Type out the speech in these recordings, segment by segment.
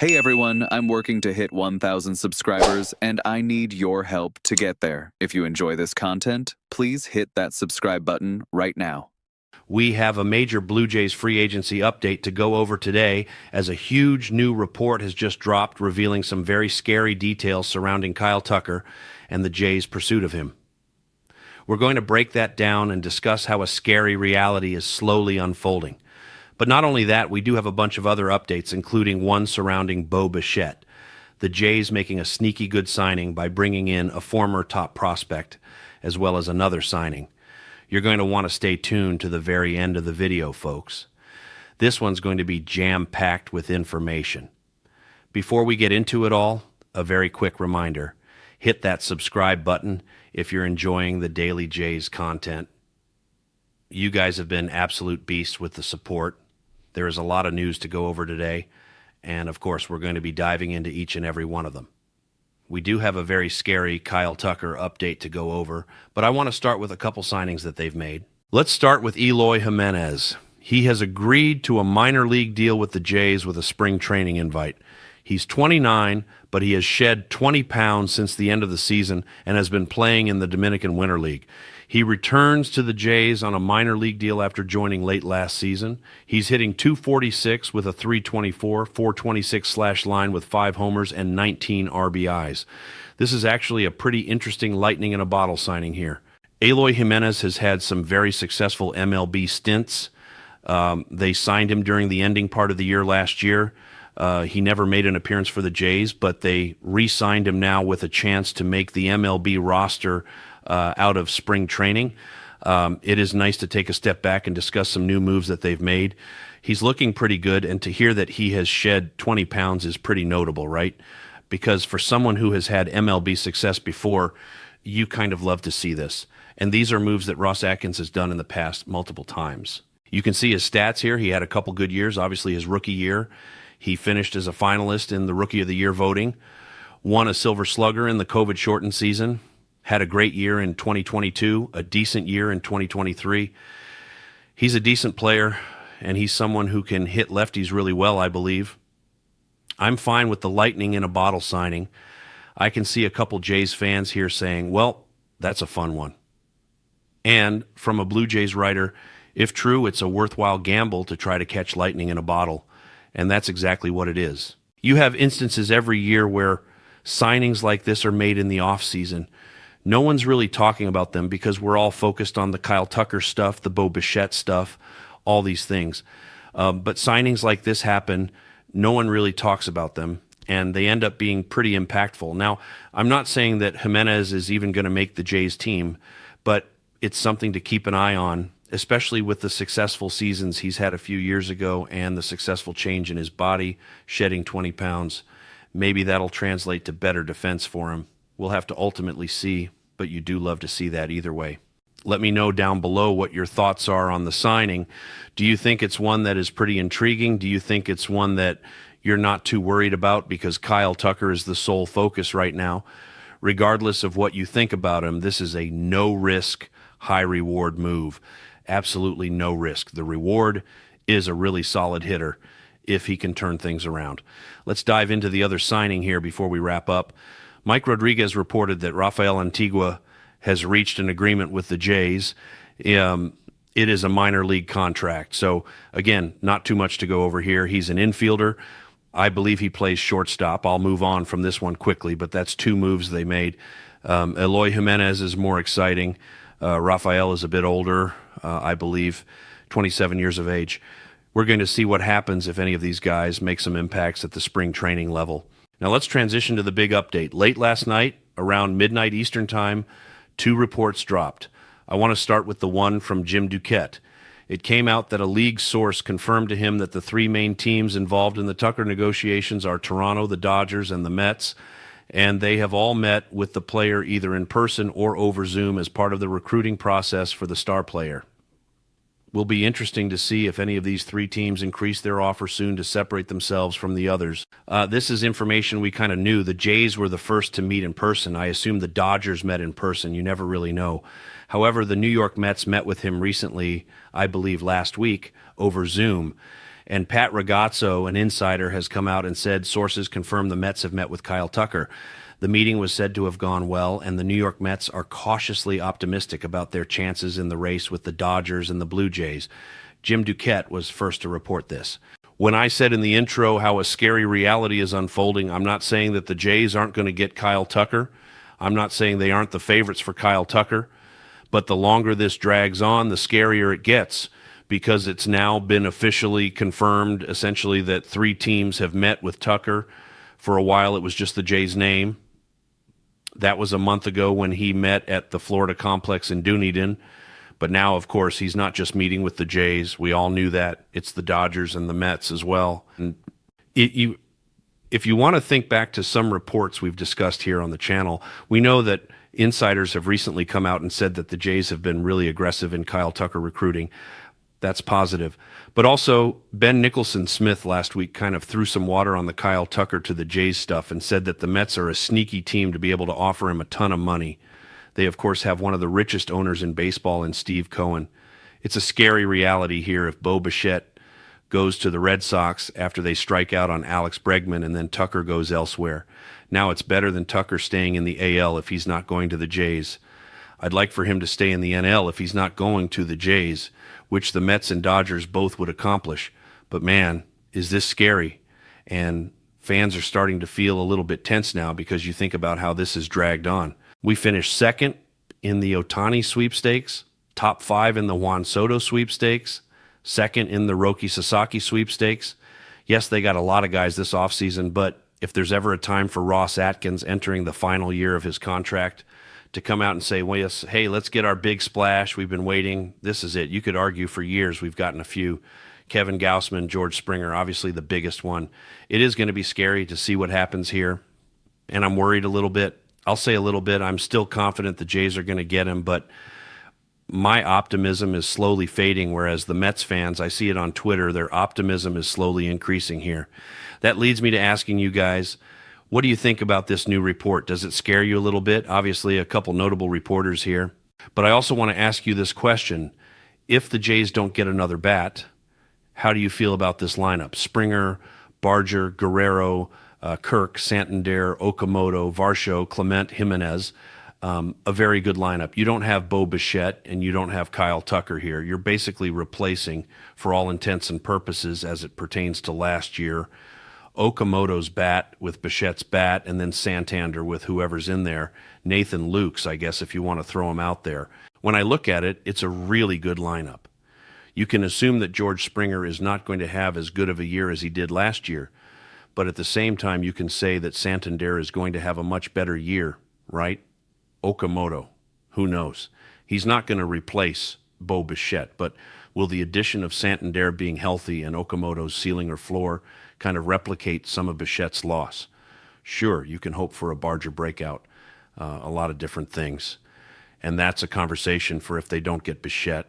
Hey everyone, I'm working to hit 1,000 subscribers, and I need your help to get there. If you enjoy this content, please hit that subscribe button right now. We have a major Blue Jays free agency update to go over today, as a huge new report has just dropped revealing some very scary details surrounding Kyle Tucker and the Jays' pursuit of him. We're going to break that down and discuss how a scary reality is slowly unfolding. But not only that, we do have a bunch of other updates, including one surrounding Bo Bichette, the Jays making a sneaky good signing by bringing in a former top prospect, as well as another signing. You're going to want to stay tuned to the very end of the video, folks. This one's going to be jam-packed with information. Before we get into it all, a very quick reminder. Hit that subscribe button if you're enjoying the Daily Jays content. You guys have been absolute beasts with the support. There is a lot of news to go over today, and of course we're going to be diving into each and every one of them. We do have a very scary Kyle Tucker update to go over, but I want to start with a couple signings that they've made. Let's start with Eloy Jimenez. He has agreed to a minor league deal with the Jays with a spring training invite. He's 29, but he has shed 20 pounds since the end of the season and has been playing in the Dominican Winter League. He returns to the Jays on a minor league deal after joining late last season. He's hitting .246 with a .324, .426 slash line with 5 homers and 19 RBIs. This is actually a pretty interesting lightning in a bottle signing here. Eloy Jimenez has had some very successful MLB stints. They signed him during the ending part of the year last year. He never made an appearance for the Jays, but they re-signed him now with a chance to make the MLB roster out of spring training. It is nice to take a step back and discuss some new moves that they've made. He's looking pretty good, and to hear that he has shed 20 pounds is pretty notable, right? Because for someone who has had MLB success before, you kind of love to see this. And these are moves that Ross Atkins has done in the past multiple times. You can see his stats here. He had a couple good years, obviously his rookie year. He finished as a finalist in the Rookie of the Year voting, won a Silver Slugger in the COVID-shortened season, had a great year in 2022, a decent year in 2023. He's a decent player, and he's someone who can hit lefties really well, I believe. I'm fine with the lightning in a bottle signing. I can see a couple Jays fans here saying, well, that's a fun one. And from a Blue Jays writer, if true, it's a worthwhile gamble to try to catch lightning in a bottle. And that's exactly what it is. You have instances every year where signings like this are made in the off-season. No one's really talking about them because we're all focused on the Kyle Tucker stuff, the Bo Bichette stuff, all these things. But signings like this happen, no one really talks about them, and they end up being pretty impactful. Now, I'm not saying that Jimenez is even going to make the Jays team, but it's something to keep an eye on, especially with the successful seasons he's had a few years ago and the successful change in his body, shedding 20 pounds. Maybe that'll translate to better defense for him. We'll have to ultimately see, but you do love to see that either way. Let me know down below what your thoughts are on the signing. Do you think it's one that is pretty intriguing? Do you think it's one that you're not too worried about because Kyle Tucker is the sole focus right now? Regardless of what you think about him, this is a no-risk, high-reward move. Absolutely no risk. The reward is a really solid hitter if he can turn things around. Let's dive into the other signing here before we wrap up. Mike Rodriguez reported that Rafael Antigua has reached an agreement with the Jays. It is a minor league contract. So, again, not too much to go over here. He's an infielder. I believe he plays shortstop. I'll move on from this one quickly, but that's two moves they made. Eloy Jimenez is more exciting. Rafael is a bit older, I believe, 27 years of age. We're going to see what happens if any of these guys make some impacts at the spring training level. Now let's transition to the big update. Late last night, around midnight Eastern time, 2 reports dropped. I want to start with the one from Jim Duquette. It came out that a league source confirmed to him that the 3 main teams involved in the Tucker negotiations are Toronto, the Dodgers, and the Mets, and they have all met with the player either in person or over Zoom as part of the recruiting process for the star player. Will be interesting to see if any of these 3 teams increase their offer soon to separate themselves from the others. This is information we kind of knew. The Jays were the first to meet in person. I assume the Dodgers met in person. You never really know. However, the New York Mets met with him recently, I believe last week, over Zoom. And Pat Ragazzo, an insider, has come out and said sources confirm the Mets have met with Kyle Tucker. The meeting was said to have gone well, and the New York Mets are cautiously optimistic about their chances in the race with the Dodgers and the Blue Jays. Jim Duquette was first to report this. When I said in the intro how a scary reality is unfolding, I'm not saying that the Jays aren't going to get Kyle Tucker. I'm not saying they aren't the favorites for Kyle Tucker. But the longer this drags on, the scarier it gets, because it's now been officially confirmed, essentially, that 3 teams have met with Tucker. For a while, it was just the Jays' name. That was a month ago when he met at the Florida complex in Dunedin. But now, of course, he's not just meeting with the Jays. We all knew that. It's the Dodgers and the Mets as well. And if you want to think back to some reports we've discussed here on the channel, we know that insiders have recently come out and said that the Jays have been really aggressive in Kyle Tucker recruiting. That's positive. But also, Ben Nicholson-Smith last week kind of threw some water on the Kyle Tucker to the Jays stuff and said that the Mets are a sneaky team to be able to offer him a ton of money. They, of course, have one of the richest owners in baseball in Steve Cohen. It's a scary reality here if Bo Bichette goes to the Red Sox after they strike out on Alex Bregman and then Tucker goes elsewhere. Now it's better than Tucker staying in the AL if he's not going to the Jays. I'd like for him to stay in the NL if he's not going to the Jays, which the Mets and Dodgers both would accomplish. But man, is this scary. And fans are starting to feel a little bit tense now because you think about how this has dragged on. We finished second in the Ohtani sweepstakes, top 5 in the Juan Soto sweepstakes, second in the Roki Sasaki sweepstakes. Yes, they got a lot of guys this offseason, but if there's ever a time for Ross Atkins entering the final year of his contract to come out and say, well, yes, hey, let's get our big splash. We've been waiting. This is it. You could argue for years we've gotten a few. Kevin Gausman, George Springer, obviously the biggest one. It is going to be scary to see what happens here, and I'm worried a little bit. I'll say a little bit. I'm still confident the Jays are going to get him, but my optimism is slowly fading, whereas the Mets fans, I see it on Twitter, their optimism is slowly increasing here. That leads me to asking you guys, what do you think about this new report? Does it scare you a little bit? Obviously, a couple notable reporters here. But I also want to ask you this question. If the Jays don't get another bat, how do you feel about this lineup? Springer, Barger, Guerrero, Kirk, Santander, Okamoto, Varsho, Clement, Jimenez. A very good lineup. You don't have Bo Bichette and you don't have Kyle Tucker here. You're basically replacing, for all intents and purposes, as it pertains to last year, Okamoto's bat with Bichette's bat, and then Santander with whoever's in there. Nathan Lukes, I guess, if you want to throw him out there. When I look at it, it's a really good lineup. You can assume that George Springer is not going to have as good of a year as he did last year, but at the same time, you can say that Santander is going to have a much better year, right? Okamoto, who knows? He's not going to replace Bo Bichette, but will the addition of Santander being healthy and Okamoto's ceiling or floor kind of replicate some of Bichette's loss? Sure, you can hope for a Barger breakout, a lot of different things. And that's a conversation for if they don't get Bichette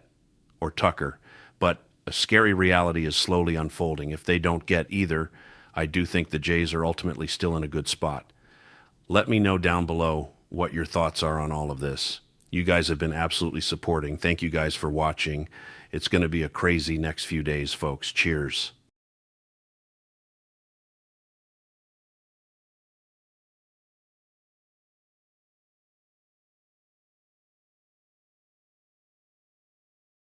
or Tucker. But a scary reality is slowly unfolding. If they don't get either, I do think the Jays are ultimately still in a good spot. Let me know down below what your thoughts are on all of this. You guys have been absolutely supporting. Thank you guys for watching. It's going to be a crazy next few days, folks. Cheers.